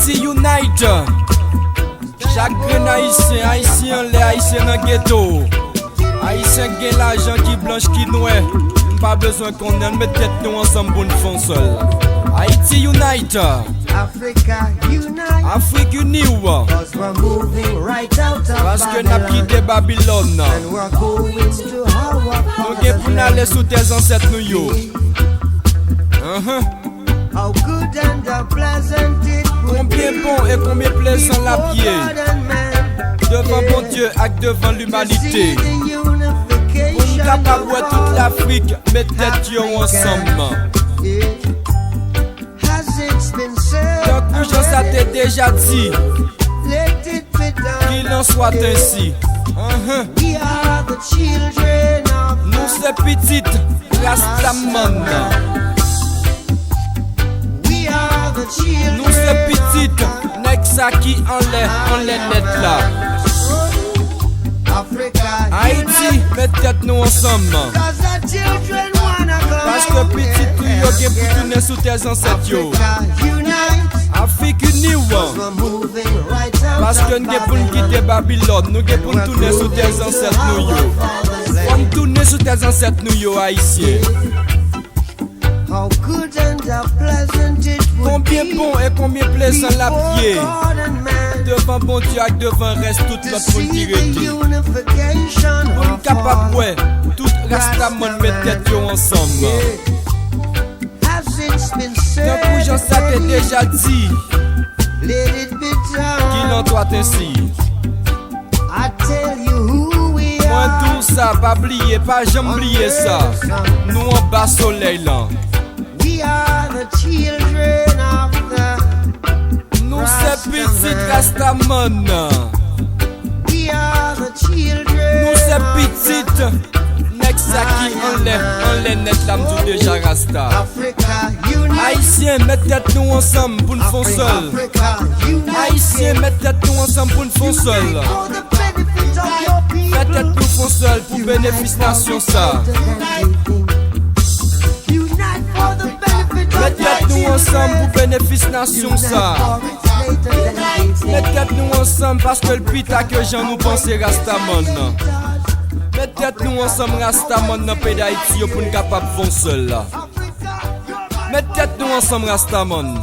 Haïti unite. Chaque haïtien, haïtien les haïtiens dans ghetto. Haïtien qui l'argent qui blanche qui noir. Pas besoin qu'on ait mettre tête nous ensemble pour nous faire seul. Haïti unite. Africa unite. Afrique unie. Cause we're moving right out of Parce que n'a quitté Babylone. and we're going to our Nous avons pour aller sous tes ancêtres nous yo. How good and how pleasant it would Combien be bon et combien plaisant la for pied God and man. devant bon Dieu et devant To l'humanité. see the unification Pour nous capable of de toute all l'Afrique mettre tête yo ensemble. Yeah. Has it been said Donc je ça t'ai déjà dit let it be done. qu'il en soit ainsi. We are the children of Nous c'est petite Rastaman. We are the children Nous c'est petite Nexa qui en les net là. Africa Haïti, mettez tête nous ensemble. Cause the children wanna come Parce que petit tout yo gen pour tourner sous tes ancêtres yo. Africa unite. Afrique unie. We're moving right out Parce que of nous pour nous quitter Babylone, nous pour nous tourner sous tes ancêtres nous yo. Comme tourner sous tes ancêtres nous yo haïtiens. How good and how pleasant it would Combien be bon et combien plaisant la pied. for God and man Devant bon Dieu et devant reste toute to notre see the continuité. unification Pour nous of capable all. ouais, tout Rastaman mettre tête yo ensemble. Has it been Donc said pour Jean ça t'ai déjà dit let it be qu'il en done. doit ainsi. I tell you who we Moi are. tout ça, pas oublier, pas jamais oublier ça. Nous en bas soleil là. We are the children of the Nous c'est petit Rastaman. We are the children Nous c'est of petite Nexa qui en les net là m'dou déjà Rasta. Africa unite. Haïtiens, mettez tête nous ensemble pour nous faire seul. Africa unite. Haïtiens, mettez tête nous ensemble pour nous faire seul. For the benefit of your people. Mettez tête nous faire seul pour bénéfice nation ça. Unite for the benefit of Mettez tête nous ensemble pour bénéfice nation ça. Mettez tête nous ensemble parce que le pita que j'en nous pense Rastaman. Mettez tête nous ensemble Rastaman dans le pays d'Haïti pour nous capables de faire seul là. Mettez tête nous ensemble Rastaman.